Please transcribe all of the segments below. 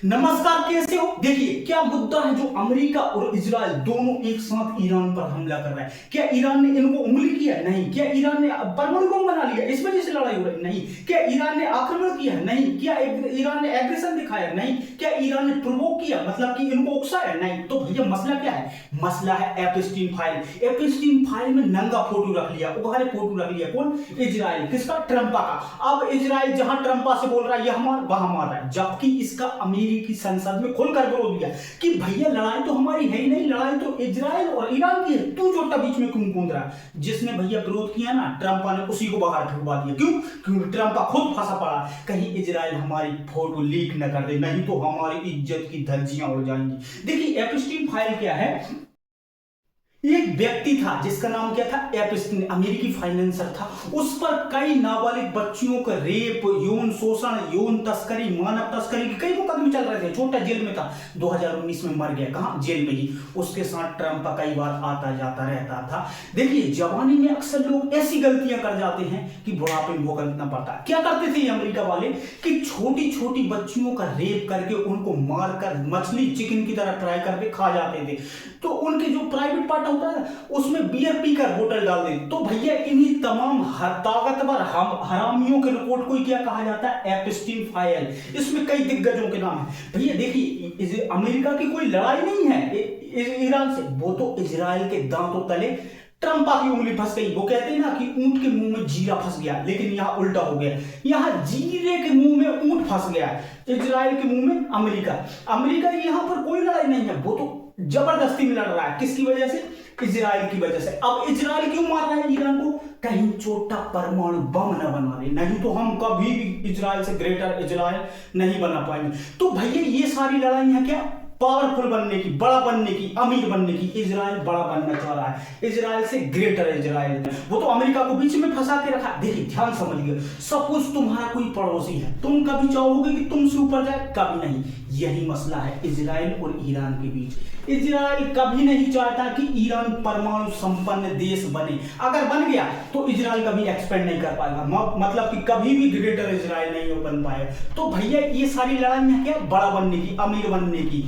नमस्कार, कैसे हो? देखिए क्या मुद्दा है जो अमेरिका और इजराइल दोनों एक साथ ईरान पर हमला कर रहा है। क्या ईरान ने इनको उंगली किया? नहीं। क्या ईरान ने परमाणु बम बना लिया, इस वजह से लड़ाई हो रही? नहीं। क्या ईरान ने आक्रमण किया? नहीं। क्या ईरान ने एग्रेशन दिखाया? नहीं। क्या ईरान ने प्रोवोक किया, मतलब कि इनको उकसाया? नहीं। तो भैया मसला क्या है? मसला है एप्स्टीन फाइल। एप्स्टीन फाइल में नंगा फोटो रख लिया, उघारे फोटो रख लिया। कौन? इजराइल। किसका? ट्रंपा का। अब इजराइल जहां ट्रंपा से बोल रहा है, यह हमारा वहां मार रहा है, जबकि इसका अमेरिकी संसद में खुलकर विरोध किया कि भैया लड़ाई तो हमारी है ही नहीं, लड़ाई तो इजराइल और ईरान की है, तू छोटा बीच में क्यों कूद रहा है? जिसने भैया विरोध किया ना, ट्रंपा ने उसी को बाहर फेंकवा दिया। क्यों? क्योंकि ट्रंपा खुद फंसा पड़ा, कहीं इजराइल हमारी फोटो लीक न कर दे, नहीं तो हमारी इज्जत की धज्जियां उड़ जाएंगी। देखिए एप्स्टीन फाइल क्या है? एक व्यक्ति था जिसका नाम क्या था? एप्स्टीन, अमेरिकी फाइनेंसर था। उस पर कई नाबालिग बच्चियों का रेप, यौन शोषण, यौन तस्करी, मानव तस्करी के कई मुकदमे चल रहे थे। छोटा जेल में था, 2019 में मर गया। कहां? जेल में ही। उसके साथ ट्रंप का कई बार आता जाता रहता था। देखिए जवानी में अक्सर लोग ऐसी गलतियां कर जाते हैं कि बुढ़ापे में भुगतना पड़ता है। क्या करते थे ये अमेरिका वाले कि छोटी छोटी बच्चियों का रेप करके उनको मारकर मछली चिकन की तरह फ्राई करके खा जाते थे। तो उनके जो प्राइवेट पार्ट होता है उसमें बियर पीकर बोतल डाल देते। तो भैया इन्हीं तमाम ताकतवर हरामियों के रिपोर्ट को क्या कहा जाता है? Epstein file. इसमें कई दिग्गजों के नाम है। भैया देखिए अमेरिका की कोई लड़ाई नहीं है ईरान से, वो तो इजराइल के दांतों तले ट्रंपा की उंगली फंस गई। वो कहते हैं ना कि ऊंट के मुंह में जीरा फंस गया, लेकिन यहाँ उल्टा हो गया। यहाँ जीरे के मुंह में ऊंट फंस गया, इजराइल के मुंह में अमेरिका। अमेरिका की यहाँ पर कोई लड़ाई नहीं है, वो तो जबरदस्ती में लड़ रहा है। किसकी वजह से? इजराइल की वजह से। अब इजराइल क्यों मार रहा है ईरान को? कहीं छोटा परमाणु बम न बना ले, नहीं तो हम कभी भी इजराइल से ग्रेटर इजराइल नहीं बना पाएंगे। तो भैया ये सारी लड़ाइयां क्या? पावरफुल बनने की, बड़ा बनने की, अमीर बनने की। इजराइल बड़ा बनना चाह रहा है, इजराइल से ग्रेटर इजराइल। वो तो अमेरिका को बीच में फंसा के रखा। देखिए ध्यान समझिए, सपोज तुम्हारा कोई पड़ोसी है, तुम कभी चाहोगे कि तुमसे ऊपर जाए? कभी नहीं। यही मसला है इजराइल और ईरान के बीच। इजराइल कभी नहीं चाहता कि ईरान परमाणु संपन्न देश बने। अगर बन गया तो इजराइल कभी एक्सपेंड नहीं कर पाएगा, मतलब कि कभी भी ग्रेटर इजराइल नहीं बन पाएगा। तो भैया ये सारी लड़ाइयां क्या? बड़ा बनने की, अमीर बनने की।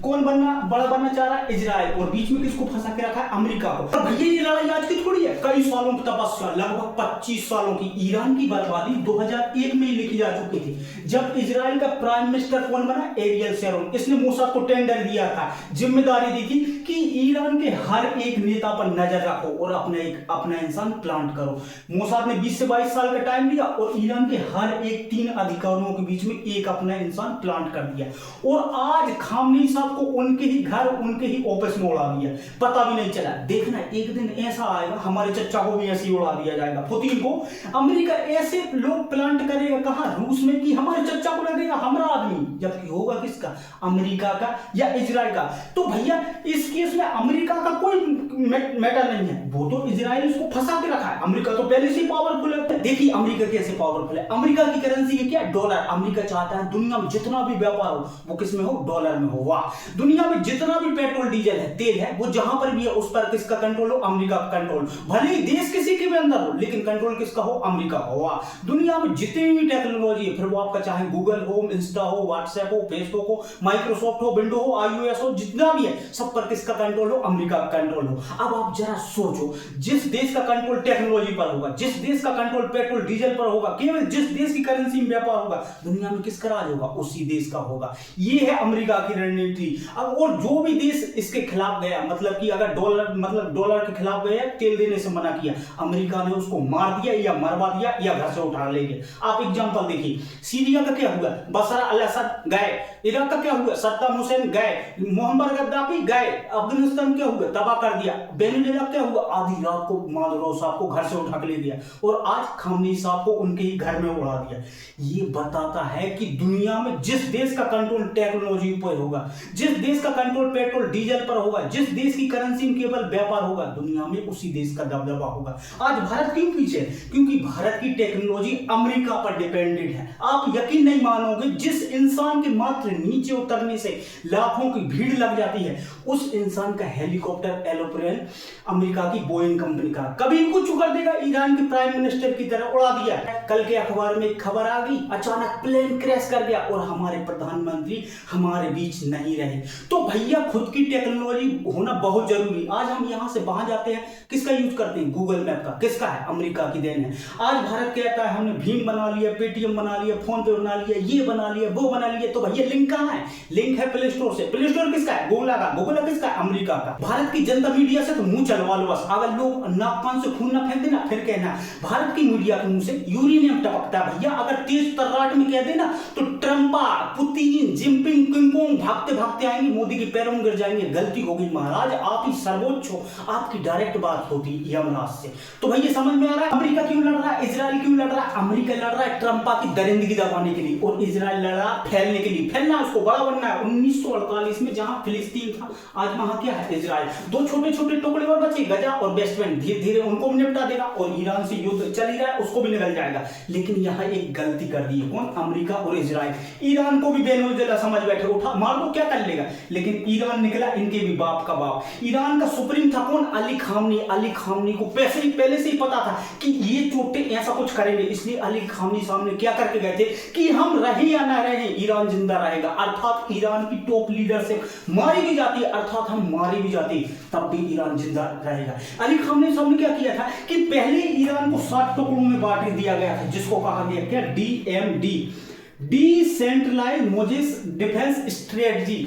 कौन बड़ा बनना चाह रहा है? इजराइल। और बीच में किसको फंसा के रखा है? अमेरिका को। और भैया ये लड़ाई आज की थोड़ी है, कई सालों की तपस्या, लगभग 25 सालों की। ईरान की बर्बादी 2001 में ही लिखी जा चुकी थी, जब इजराइल का प्राइम मिनिस्टर कौन बना? Ariel Sharon. इसने मोसाद को टेंडर दिया था, जिम्मेदारी दी थी कि ईरान के हर एक नेता पर नजर रखो और अपना इंसान प्लांट करो। मोसाद ने 20 से 22 साल का टाइम लिया और ईरान के हर एक 3 अधिकारियों के बीच में एक अपना इंसान प्लांट कर दिया। और आज खामनेई साहब को उनके ही घर, उनके ही ऑफिस में उड़ा दिया, पता भी नहीं चला। देखना एक दिन ऐसा आएगा, हमारे चचा को भी ऐसे ही उड़ा दिया जाएगा। पुतिन को अमेरिका ऐसे लोग प्लांट करेगा कहां? रूस में, कि हमारे चचा को लगेगा हमारा आदमी, जबकि होगा किसका? अमेरिका का या इजराइल का। तो भैया इस केस में अमेरिका का कोई मैटर नहीं है, वो तो इजराइल उसको फंसा के रखा है। अमेरिका तो पहले से पावरफुल है। देखिए अमेरिका कैसे पावरफुल है। अमेरिका की करेंसी है क्या? डॉलर। अमेरिका चाहता है दुनिया में जितना भी व्यापार हो वो किसमें हो? डॉलर में हो। वाह, दुनिया में जितना भी पेट्रोल डीजल है, तेल है, वो जहां पर भी है उस पर किसका कंट्रोल हो? अमेरिका का कंट्रोल। भले ही देश किसी के भी अंदर हो, लेकिन कंट्रोल किसका हो? अमेरिका हो। वाह, दुनिया में जितनी भी टेक्नोलॉजी है, फिर वो आपका चाहे गूगल हो, इंस्टा हो, व्हाट्सएप हो, फेसबुक हो, माइक्रोसॉफ्ट हो, विंडो हो, iOS हो, जितना भी है सब पर किसका कंट्रोल हो? अमेरिका का कंट्रोल हो। अब आप जरा सोचो, जिस देश का कंट्रोल टेक्नोलॉजी पर होगा, जिस देश का कंट्रोल पेट्रोल डीजल पर होगा, केवल जिस देश की करेंसी में व्यापार होगा, दुनिया में किसका राज होगा? उसी देश का होगा। ये है अमेरिका की रणनीति। अब और जो भी देश इसके खिलाफ गया, मतलब कि अगर डॉलर के खिलाफ गया, तेल देने से मना किया, अमेरिका ने उसको मार दिया या मरवा दिया या घर से उठा ले गया। आप एग्जांपल देखिए, सीरिया का क्या हुआ? बशर अल-असद गए। इराक का क्या हुआ? सद्दाम हुसैन गए। मोहम्मद गद्दाफी गए। अफगानिस्तान क्या हुआ? तबाह कर दिया। वेनेजुएला क्या हुआ? आधी रात को मादुरो साहब को घर से उठा के ले गया और आज खामनेई साहब को उनके ही घर में उड़ा दिया। ये बताता है कि दुनिया में जिस देश का कंट्रोल टेक्नोलॉजी पर होगा, जिस देश का कंट्रोल पेट्रोल डीजल पर होगा, जिस देश की करेंसी में केवल व्यापार होगा, दुनिया में उसी देश का दबदबा होगा। आज भारत क्यों पीछे? क्योंकि भारत की टेक्नोलॉजी अमेरिका पर डिपेंडेंट है। आप यकीन नहीं मानोगे, जिस इंसान के मात्र नीचे उतरने से लाखों की भीड़ लग जाती है, उस इंसान का हेलीकॉप्टर एरोप्लेन अमेरिका की बोइंग कंपनी का कभी कुछ कर देगा, ईरान के प्राइम मिनिस्टर की तरह उड़ा दिया। कल के अखबार में एक खबर आ गई, अचानक प्लेन क्रैश कर गया और हमारे प्रधानमंत्री हमारे बीच नहीं रहे। तो भैया खुद की टेक्नोलॉजी होना बहुत जरूरी। आज हम यहाँ से वहां जाते हैं, किसका यूज करते हैं? गूगल मैप का। किसका है? अमेरिका की देन है। आज भारत कहता है हमने भीम बना लिया, पेटीएम बना लिया, फोन पे बना लिया, ये बना लिया, वो बना लिया, तो भैया लिंक कहाँ है? लिंक है प्ले स्टोर से। प्ले स्टोर किसका है? गूगल का। गूगल किसका है? अमेरिका का। भारत की जनता मीडिया से तो मुंह चलवा लो बस। अगर लोग नाक कान से खून ना फेंक देना, फिर कहना भारत की मीडिया के मुंह से यूरेनियम टपकता है। भैया अगर तेज तर्राट में कह देना तो ट्रंपा, पुतिन, जिनपिंग, किंगकोंग भागते भागते आएंगे, मोदी के पैरों में गिर जाएंगे। गलती हो गई महाराज, आप ही सर्वोच्च हो, आपकी डायरेक्ट बात होती यमराज से। तो भैया समझ में आ रहा है अमेरिका क्यों लड़ रहा है, इजराइल क्यों लड़ रहा है? अमेरिका लड़ रहा है ट्रंपा की दरिंदगी दबाने के लिए और इजराइल लड़ रहा है फैलने के लिए। फैलना उसको बड़ा बनना है। 1948 में जहां फिलिस्तीन था, आज वहां क्या है? इजराइल। दो छोटे छोटे टुकड़े और बचे, गजा और वेस्ट बैंक। धीरे धीरे उनको भी निपटा देगा और ईरान से युद्ध चल ही रहा है, उसको भी निकल जाएगा। लेकिन यहाँ एक गलती कर दी है, कौन? अमेरिका और इजराइल। ईरान को भी बेनौजला समझ बैठे, उठा मार दो, क्या कर लेगा? लेकिन ईरान निकला इनके भी बाप का बाप। ईरान का सुप्रीम था कौन? अली खामनी। अली खामनी को पहले से ही पता था कि ये चोटे ऐसा कुछ करेंगे, इसलिए अली खामनी सामने क्या करके गए थे कि हम रहे या ना रहे, ईरान जिंदा रहेगा। अर्थात ईरान की टॉप लीडरशिप मारी भी जाती है, अर्थात हम मारी भी जाती, तब भी ईरान जिंदा रहेगा। अली खामनी साहब ने क्या किया था कि पहले ईरान को 7 टुकड़ों में बांट दिया गया था, जिसको कहा गया क्या? DMD, decentralized mosaic defense strategy.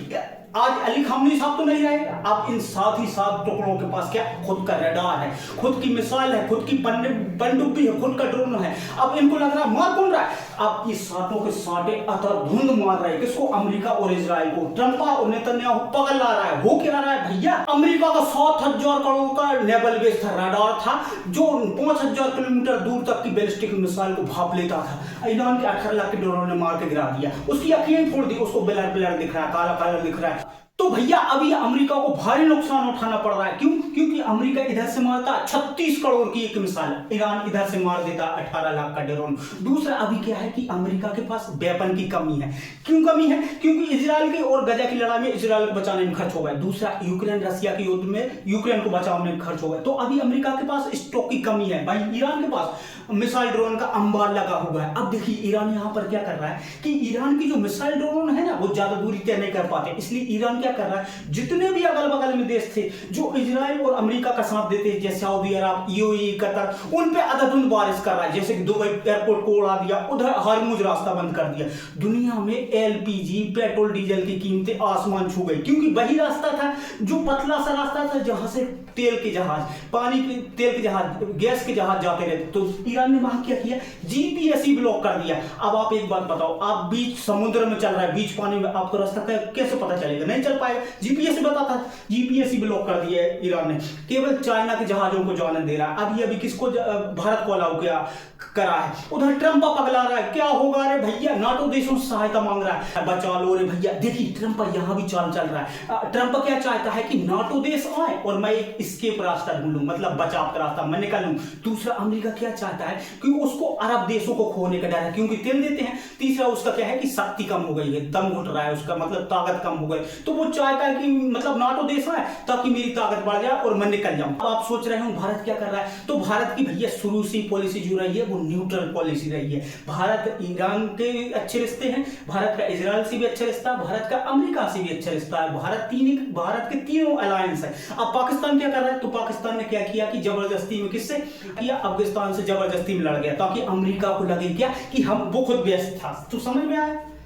आज अली खामनी साहब तो नहीं रहेगा। अब इन 7 टुकड़ों के पास क्या? खुद का रडार है, खुद की मिसाइल है, खुद की बंदूक भी है, खुद का ड्रोन है। अब इनको लग रहा है मार कौन रहा है? अब ये 7 के 7 अतरधुंध मार रहे हैं। किसको? अमेरिका और इजराइल को। ट्रंप और नेतन्याहू पकड़ ला रहा है। हो क्या रहा है भैया? अमेरिका का 7,000 करोड़ का नेवल बेस था, रडार था, जो 5,000 किलोमीटर दूर तक की बैलिस्टिक मिसाइल को भाप लेता था। ईरान के 18 लाख के ड्रोन ने मार के गिरा दिया, उसकी आंखें फोड़ दी, उसको ब्लर दिख रहा है, काला काला दिख रहा है। तो भैया अभी अमेरिका को भारी नुकसान उठाना पड़ रहा है। क्यों? क्योंकि अमेरिका इधर से मारता 36 करोड़ की एक मिसाइल, ईरान इधर से मार देता 18 लाख का ड्रोन। दूसरा अभी क्या है कि अमेरिका के पास वेपन की कमी है। क्यों कमी है? क्योंकि इजराइल की और गजा की लड़ाई में इजराइल को बचाने में खर्च हो गए। दूसरा यूक्रेन रसिया के युद्ध में यूक्रेन को बचाने में खर्च हो गए। तो अभी अमेरिका के पास स्टॉक की कमी है। भाई ईरान के पास मिसाइल ड्रोन का अंबार लगा हुआ है। अब देखिए ईरान यहां पर क्या कर रहा है कि ईरान की जो मिसाइल ड्रोन है ना, वो ज्यादा दूरी तय नहीं कर पाते, इसलिए ईरान क्या कर रहा है, जितने भी अगल बगल में देश थे जो इजराइल और अमेरिका का साथ देते, जैसे सऊदी अरब, यूएई, कतर, उन पे अंधाधुंध बारिश कर रहा है। जैसे कि दुबई एयरपोर्ट को उड़ा दिया, उधर हरमुज रास्ता बंद कर दिया। दुनिया में एलपीजी पेट्रोल डीजल की कीमतें आसमान छू गई, क्योंकि वही रास्ता था जो पतला सा रास्ता था जहां से तेल के जहाज, पानी के तेल के जहाज, गैस के जहाज जाते रहते। तो ईरान ने वहां क्या किया? जीपीएस ही ब्लॉक कर दिया। अब आप एक बात बताओ, आप बीच समुद्र में चल रहा है, बीच पानी में, आपको रास्ता कैसे पता चलेगा? नहीं चल पाएगा। जीपीएस ही बताता है, जीपीएस ही ब्लॉक कर दिया है ईरान ने। केवल चाइना के जहाजों को जाने दे रहा है। अभी किसको? भारत को अलाउ किया करा है। उधर ट्रंप पगला रहा है, क्या होगा रे भैया? नाटो देशों से सहायता मांग रहा है, बचा लो रे भैया। देखिए ट्रंप यहां भी चाल चल रहा है। ट्रंप क्या चाहता है कि नाटो देश आए और मैं एक एस्केप रास्ता ढूंढूं, मतलब बचाव का रास्ता मैं निकालूं। दूसरा अमेरिका क्या चाहता है कि उसको अरब देशों को खोने का डर है, क्योंकि तेल देते हैं। तीसरा उसका क्या है कि शक्ति कम हो गई है, दम घुट रहा है उसका, मतलब ताकत कम हो गई। तो वो चाहता है कि मतलब नाटो देश आए ताकि मेरी ताकत बढ़ जाए और मैं निकल जाऊं। अब आप सोच रहे हो भारत क्या कर रहा है? तो भारत की भैया शुरू से पॉलिसी जो रही है वो न्यूट्रल पॉलिसी रही है। भारत ईरान के अच्छे रिश्ते हैं, भारत का इजराइल से भी अच्छा रिश्ता, भारत का अमेरिका से भी अच्छा रिश्ता है। भारत के तीनों अलायंस है। अब पाकिस्तान क्या कर रहा है? तो पाकिस्तान ने क्या किया कि जबरदस्ती में किससे किया? अफगानिस्तान से जबरदस्ती में लड़ गया, ताकि अमेरिका को लगे क्या कि हम वो खुद व्यस्त था। तो समझ में आया?